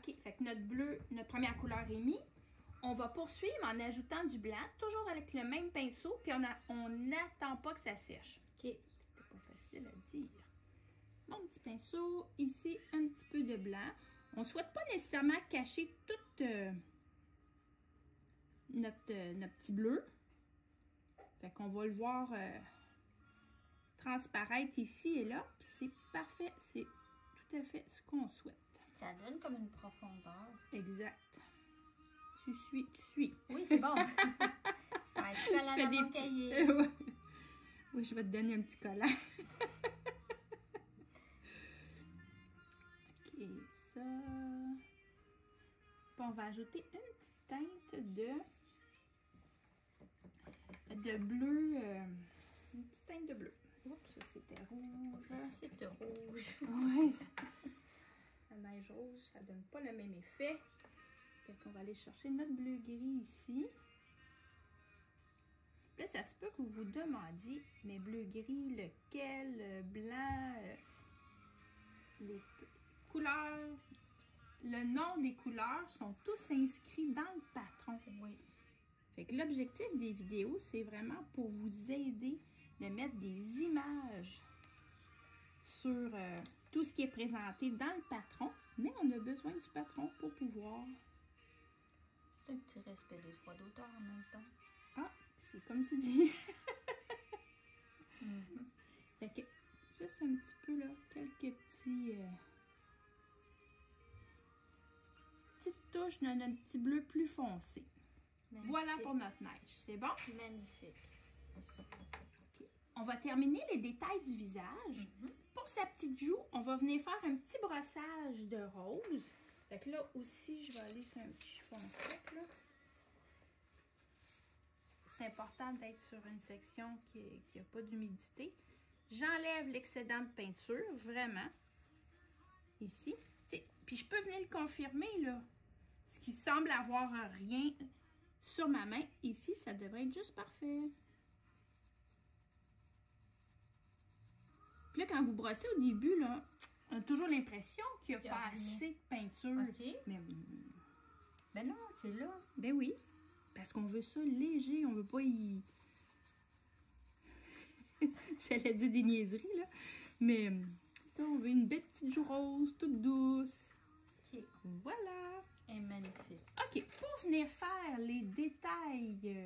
OK, fait que notre bleu, notre première couleur est mise. On va poursuivre en ajoutant du blanc, toujours avec le même pinceau, puis on n'attend pas que ça sèche. OK, c'est pas facile à dire. Mon petit pinceau, ici, un petit peu de blanc. On ne souhaite pas nécessairement cacher tout notre petit bleu. Fait qu'on va le voir transparaître ici et là. Puis c'est parfait, c'est tout à fait ce qu'on souhaite. Ça donne comme une profondeur. Exact. Tu suis. Oui, c'est bon. Je fais des cahier. Oui, je vais te donner un petit collant. OK, ça. Puis on va ajouter une petite teinte de bleu. Une petite teinte de bleu. Oups, ça c'était rouge. C'était rouge. Oui, la neige rouge, ça donne pas le même effet. Fait qu'on va aller chercher notre bleu gris ici. Là, ça se peut que vous vous demandiez, mais bleu gris, lequel, blanc, les couleurs, le nom des couleurs sont tous inscrits dans le patron. Oui. Fait que l'objectif des vidéos, c'est vraiment pour vous aider de mettre des images sur tout ce qui est présenté dans le patron, mais on a besoin du patron pour pouvoir... C'est un petit respect des droits d'auteur en même temps. Ah, c'est comme tu dis. Fait que, juste un petit peu là, quelques petites touches de notre petit bleu plus foncé. Magnifique. Voilà pour notre neige, c'est bon? Magnifique. Okay. On va terminer les détails du visage. Pour sa petite joue, on va venir faire un petit brossage de rose. Fait que là aussi, je vais aller sur un petit chiffon sec, là. C'est important d'être sur une section qui n'a pas d'humidité. J'enlève l'excédent de peinture, vraiment. Ici. T'sais, puis je peux venir le confirmer, là. Ce qui semble avoir rien sur ma main. Ici, ça devrait être juste parfait. Puis là, quand vous brossez au début, là, on a toujours l'impression qu'il n'y a pas assez de peinture. OK. Mais ben non, c'est là. Ben oui. Parce qu'on veut ça léger. On veut pas y... J'allais dire des niaiseries, là. Mais ça, on veut une belle petite joue rose, toute douce. OK. Voilà. Elle est magnifique. OK. Pour venir faire les détails,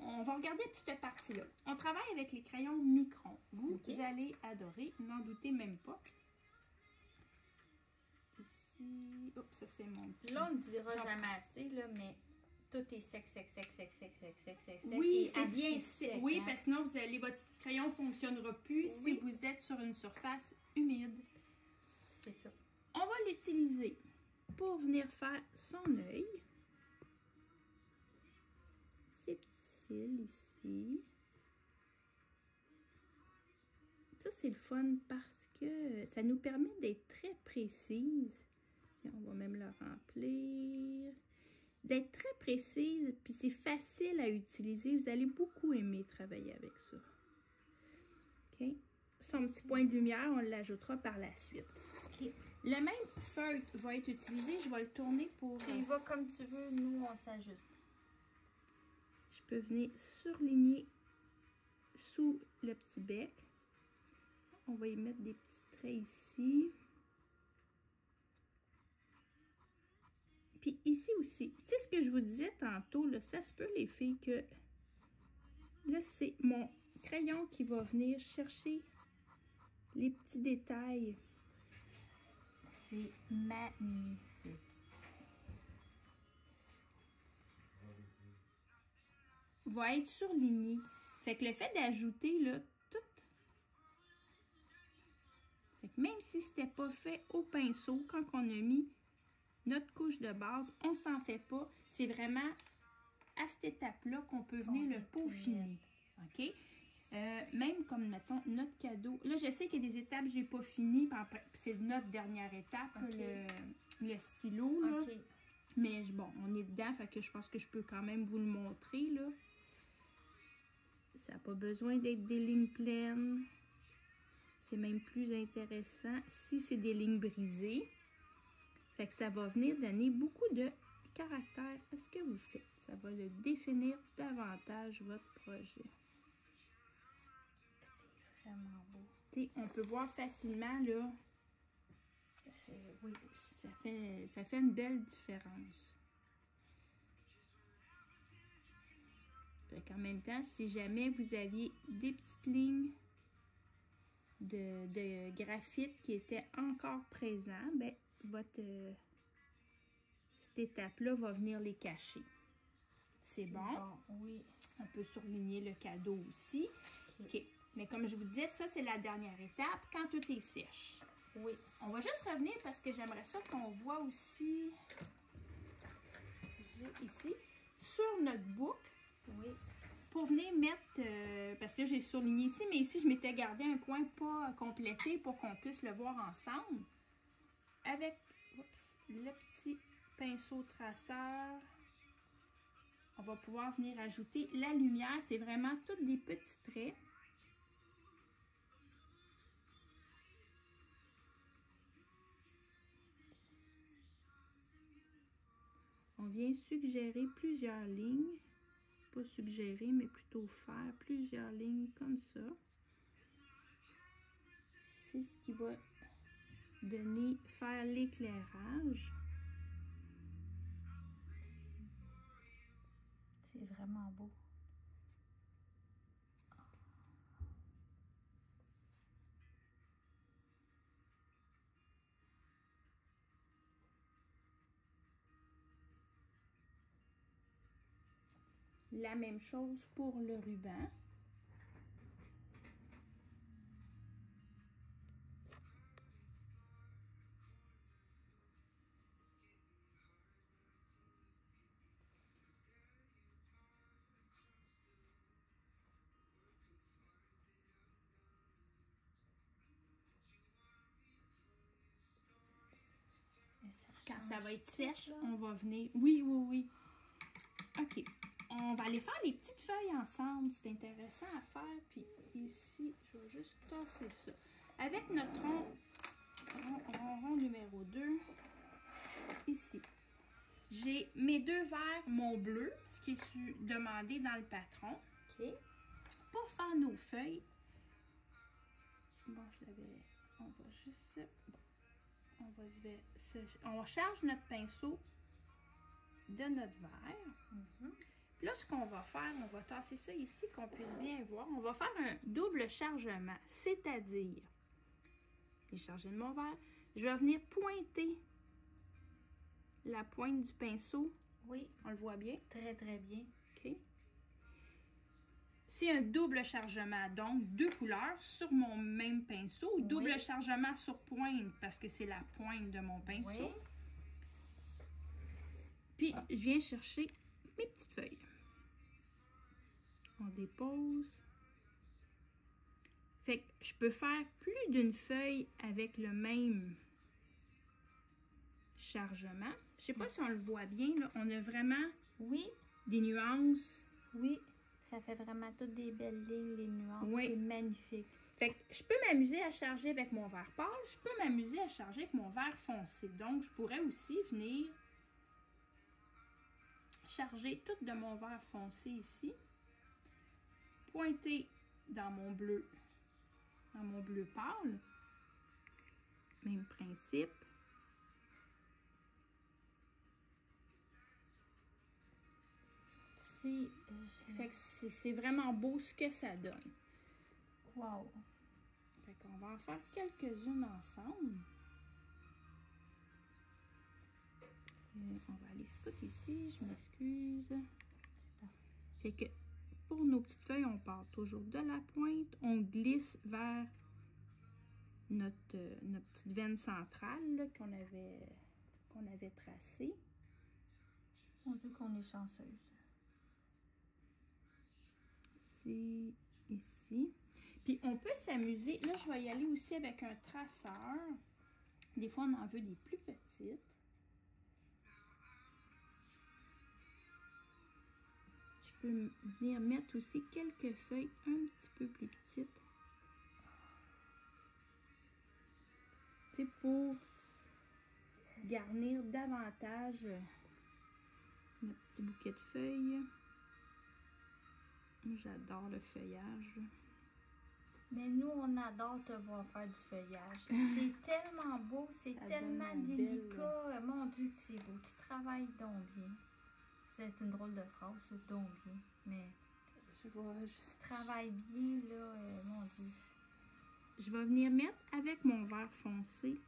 on va regarder cette partie-là. On travaille avec les crayons Micron. Vous allez adorer. N'en doutez même pas. Ici. Oups, ça, c'est mon petit... Là, on ne dira jamais assez, là, mais... Tout est sec. Oui, c'est bien sec. Oui, hein? parce que sinon, votre crayon ne fonctionnera plus si vous êtes sur une surface humide. C'est ça. On va l'utiliser pour venir faire son œil. Ses petits cils ici. Ça, c'est le fun parce que ça nous permet d'être très précise. Tiens, on va même le remplir. D'être très précise, puis c'est facile à utiliser. Vous allez beaucoup aimer travailler avec ça. OK? Son petit point de lumière, on l'ajoutera par la suite. OK. Le même feutre va être utilisé. Je vais le tourner pour... Tu y vas comme tu veux. Nous, on s'ajuste. Je peux venir surligner sous le petit bec. On va y mettre des petits traits ici. Puis ici aussi, tu sais ce que je vous disais tantôt, là, ça se peut les filles que là c'est mon crayon qui va venir chercher les petits détails. C'est magnifique. Va être surligné. Fait que le fait d'ajouter là tout. Fait que même si c'était pas fait au pinceau, quand on a mis notre couche de base, on s'en fait pas. C'est vraiment à cette étape-là qu'on peut venir le peaufiner. OK? Même comme, mettons, notre cadeau. Là, je sais qu'il y a des étapes que j'ai pas fini. C'est notre dernière étape, le stylo. Là. Mais bon, on est dedans, fait que je pense que je peux quand même vous le montrer. Là. Ça n'a pas besoin d'être des lignes pleines. C'est même plus intéressant si c'est des lignes brisées. Fait que ça va venir donner beaucoup de caractère à ce que vous faites. Ça va le définir davantage votre projet. C'est vraiment beau. T'sais, on peut voir facilement, là, Oui. ça fait une belle différence. Fait qu'en même temps, si jamais vous aviez des petites lignes de graphite qui étaient encore présents, ben, cette étape-là va venir les cacher. C'est bon. Oui. On peut surligner le cadeau aussi. OK. Mais comme je vous disais, ça, c'est la dernière étape quand tout est sèche. Oui. On va juste revenir parce que j'aimerais ça qu'on voit aussi ici sur notre boucle. Oui. Pour venir mettre, parce que j'ai surligné ici, mais ici, je m'étais gardé un coin pas complété pour qu'on puisse le voir ensemble. Avec le petit pinceau traceur, on va pouvoir venir ajouter la lumière. C'est vraiment tous des petits traits. On vient suggérer plusieurs lignes. Pas suggérer, mais plutôt faire plusieurs lignes comme ça. C'est ce qui va faire l'éclairage. C'est vraiment beau. La même chose pour le ruban. Quand ça va être sèche, on va venir... Oui, oui, oui. OK. On va aller faire les petites feuilles ensemble. C'est intéressant à faire. Puis ici, je vais juste tasser ça. Avec notre rond numéro 2, ici, j'ai mes deux verres, mon bleu, ce qui est demandé dans le patron. OK. Pour faire nos feuilles, bon, on va juste... On charge notre pinceau de notre verre. Puis là, ce qu'on va faire, on va tasser ça ici, qu'on puisse bien voir. On va faire un double chargement, c'est-à-dire, j'ai chargé de mon verre, je vais venir pointer la pointe du pinceau. Oui. On le voit bien? Très, très bien. OK. C'est un double chargement, donc deux couleurs sur mon même pinceau. Oui. Double chargement sur pointe, parce que c'est la pointe de mon pinceau. Oui. Puis, je viens chercher mes petites feuilles. On dépose. Fait que je peux faire plus d'une feuille avec le même chargement. Je sais pas si on le voit bien, là. On a vraiment des nuances. Oui, ça fait vraiment toutes des belles lignes, les nuances. Oui. C'est magnifique. Fait que je peux m'amuser à charger avec mon vert pâle. Je peux m'amuser à charger avec mon vert foncé. Donc, je pourrais aussi venir charger tout de mon vert foncé ici. Pointer dans mon bleu pâle. Même principe. Fait que c'est vraiment beau ce que ça donne. Wow! Fait qu'on va en faire quelques-unes ensemble. On va aller spot ici, je m'excuse. Fait que pour nos petites feuilles, on part toujours de la pointe, on glisse vers notre petite veine centrale qu'on avait tracée. On dit qu'on est chanceuse. C'est ici. Puis on peut s'amuser. Là, je vais y aller aussi avec un traceur. Des fois, on en veut des plus petites. Je peux venir mettre aussi quelques feuilles un petit peu plus petites. C'est pour garnir davantage notre petit bouquet de feuilles. J'adore le feuillage. Mais nous, on adore te voir faire du feuillage. C'est tellement beau, c'est tellement délicat. Mon Dieu, que c'est beau. Tu travailles donc bien. C'est une drôle de phrase, c'est donc bien. Mais tu travailles bien, là, mon Dieu. Je vais venir mettre avec mon vert foncé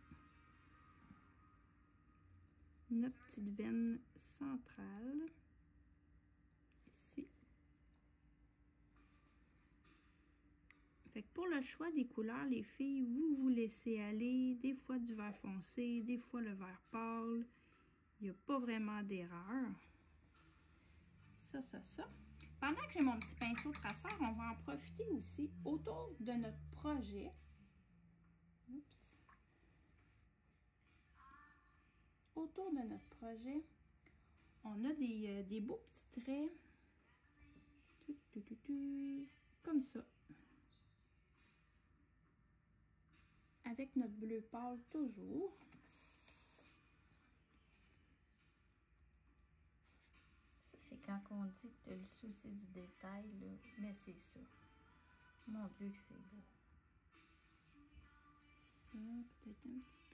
notre petite veine centrale. Ici. Fait que pour le choix des couleurs, les filles, vous vous laissez aller. Des fois du vert foncé, des fois le vert pâle. Il n'y a pas vraiment d'erreur. Ça. Pendant que j'ai mon petit pinceau traceur, on va en profiter aussi autour de notre projet. Oups. Autour de notre projet, on a des beaux petits traits. Comme ça. Avec notre bleu pâle toujours. C'est quand on dit que tu as le souci du détail, là, mais c'est ça. Mon Dieu, que c'est beau. Ça, peut-être un petit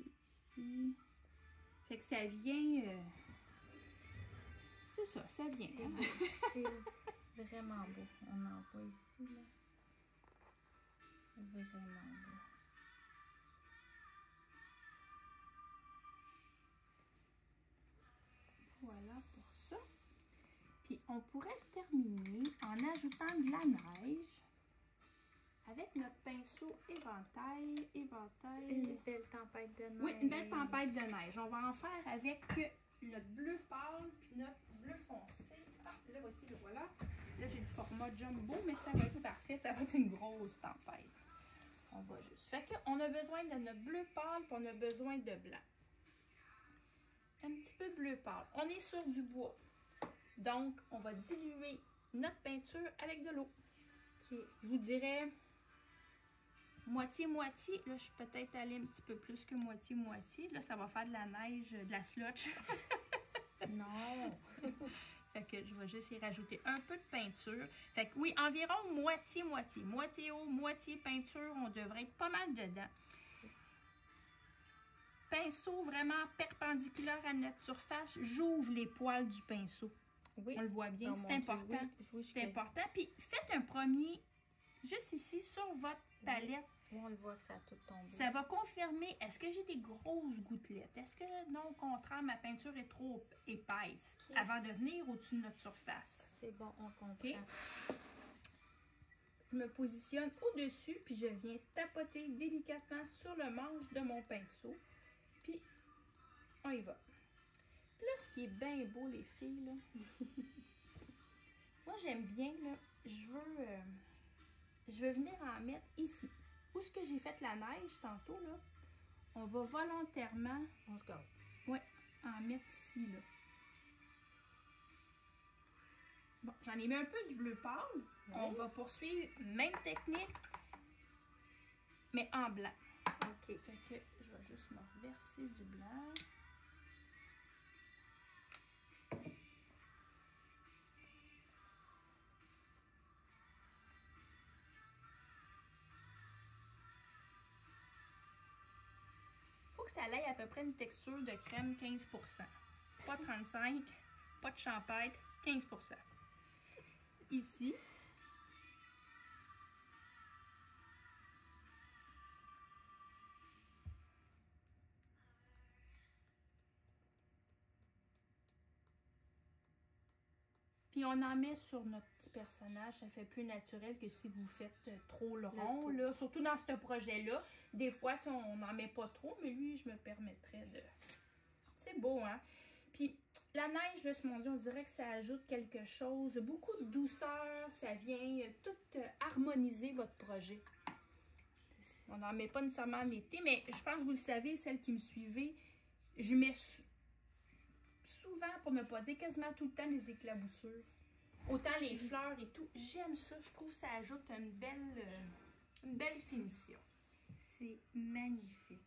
peu ici. Fait que ça vient... c'est ça, ça vient. Hein? C'est vraiment beau. On en voit ici, là. Vraiment beau. Voilà pour ça. Puis on pourrait terminer en ajoutant de la neige avec notre pinceau éventail. Une belle tempête de neige. Oui, une belle tempête de neige. On va en faire avec notre bleu pâle puis notre bleu foncé. Ah, là voici, le voilà. Là j'ai le format jumbo, mais ça va être parfait. Ça va être une grosse tempête. On va juste. Fait qu'on a besoin de notre bleu pâle puis on a besoin de blanc. Un petit peu bleu pâle. On est sur du bois. Donc, on va diluer notre peinture avec de l'eau. Je vous dirais moitié-moitié. Là, je suis peut-être allée un petit peu plus que moitié-moitié. Là, ça va faire de la neige, de la slotch. Non! Fait que je vais juste y rajouter un peu de peinture. Fait que oui, environ moitié-moitié. Moitié eau, moitié peinture. On devrait être pas mal dedans. Pinceau vraiment perpendiculaire à notre surface. J'ouvre les poils du pinceau. Oui. On le voit bien, c'est important. Oui, c'est important. Puis faites un premier, juste ici, sur votre palette. Oui, on le voit que ça a tout tombé. Ça va confirmer, est-ce que j'ai des grosses gouttelettes? Est-ce que, non, au contraire, ma peinture est trop épaisse avant de venir au-dessus de notre surface? C'est bon, on comprend. Okay. Je me positionne au-dessus, puis je viens tapoter délicatement sur le manche de mon pinceau. Puis, on y va. Puis là, ce qui est bien beau, les filles, là, moi, j'aime bien, là, je veux venir en mettre ici. Où est-ce que j'ai fait la neige tantôt, là, on va volontairement, ouais, en mettre ici, là. Bon, j'en ai mis un peu du bleu pâle. Oui. On va poursuivre, même technique, mais en blanc. OK. Fait que je vais juste me reverser du blanc. Faut que ça aille à peu près une texture de crème 15%. Pas 35%, pas de champêtre, 15%. Ici. Puis on en met sur notre petit personnage, ça fait plus naturel que si vous faites trop le rond, là. Surtout dans ce projet-là. Des fois, si on n'en met pas trop, mais lui, je me permettrais de... C'est beau, hein? Puis la neige, là, mon Dieu, on dirait que ça ajoute quelque chose, beaucoup de douceur, ça vient tout harmoniser votre projet. On n'en met pas nécessairement en été, mais je pense que vous le savez, celles qui me suivez, je mets souvent, pour ne pas dire quasiment tout le temps, les éclaboussures. Autant les fleurs et tout. J'aime ça. Je trouve que ça ajoute une belle finition. C'est magnifique.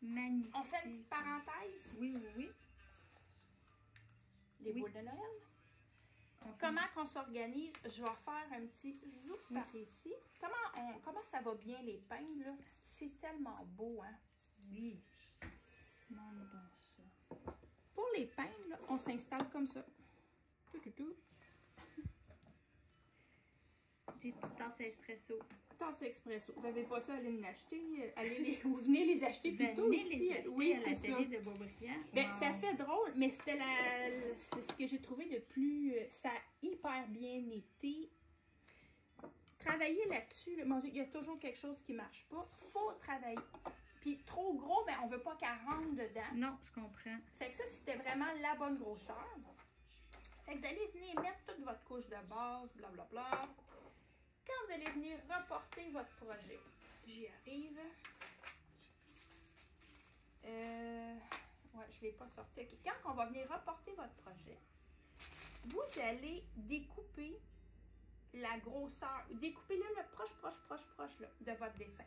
Magnifique. On fait une petite parenthèse. Oui, oui, oui. Les Oui. boules de Noël. On fait- Comment qu'on s'organise? Je vais faire un petit zoom par ici. Comment ça va bien les peindre, là? C'est tellement beau, hein? Oui. Demande donc ça. Pour les peindre, là, on s'installe comme ça. Tout. Des petites tasses espresso. Tasse expresso. Vous n'avez pas ça, allez en acheter. Vous venez les acheter plutôt Venez ici. les acheter Oui, à c'est ça. l'atelier de Beaubriand. Ben, Wow. ça fait drôle, mais c'est ce que j'ai trouvé de plus... Ça a hyper bien été. Travailler là-dessus, là, mon Dieu, il y a toujours quelque chose qui marche pas. Faut travailler. Puis trop gros, ben on veut pas qu'elle rentre dedans. Non, je comprends. Fait que ça, c'était vraiment la bonne grosseur. Fait que vous allez venir mettre toute votre couche de base, blablabla. Quand vous allez venir reporter votre projet, j'y arrive. Ouais, je ne l'ai pas sorti. Ok. Quand on va venir reporter votre projet, vous allez découper la grosseur. Découpez-le proche là, de votre dessin.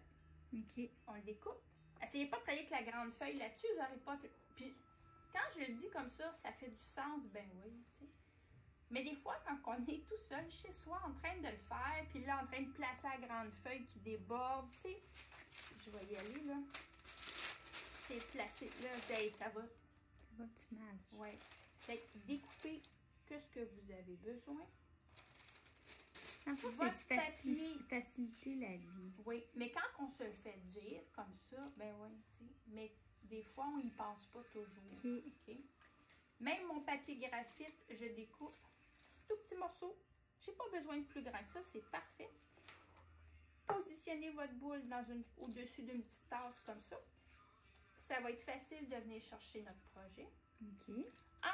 OK. On le découpe. Essayez pas de travailler avec la grande feuille là-dessus, vous n'aurez pas... Puis, quand je le dis comme ça fait du sens, ben oui, tu sais. Mais des fois, quand on est tout seul chez soi en train de le faire, puis là, en train de placer la grande feuille qui déborde, tu sais, je vais y aller, là. C'est placé, là, ben, ça va. Ça va-tu mal? Oui. Fait que découpez que ce que vous avez besoin. En fait, Votre c'est papier. faciliter la vie. Oui, mais quand on se le fait dire comme ça, ben oui, tu sais, mais des fois, on y pense pas toujours. OK. OK? Même mon papier graphite, je découpe tout petit morceau. J'ai pas besoin de plus grand que ça, c'est parfait. Positionnez votre boule au-dessus d'une petite tasse comme ça. Ça va être facile de venir chercher notre projet. OK.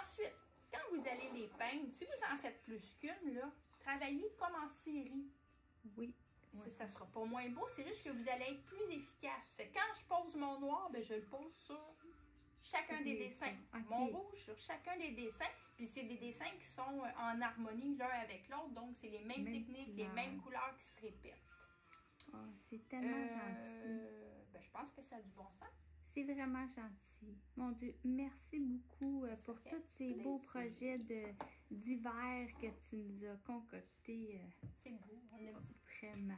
Ensuite, quand vous allez les peindre, si vous en faites plus qu'une, là, travaillez comme en série. Oui. Ça ne sera pas moins beau, c'est juste que vous allez être plus efficace. Fait que quand je pose mon noir, ben, je le pose sur chacun des dessins. Okay. Mon rouge sur chacun des dessins. Puis c'est des dessins qui sont en harmonie l'un avec l'autre. Donc, c'est les mêmes techniques, les mêmes couleurs qui se répètent. Oh, c'est tellement gentil. Ben, je pense que ça a du bon sens. C'est vraiment gentil. Mon Dieu, merci beaucoup pour fait tous ces plaisir. beaux projets d'hiver que tu nous as concoctés. C'est beau, on aime ça. Vraiment.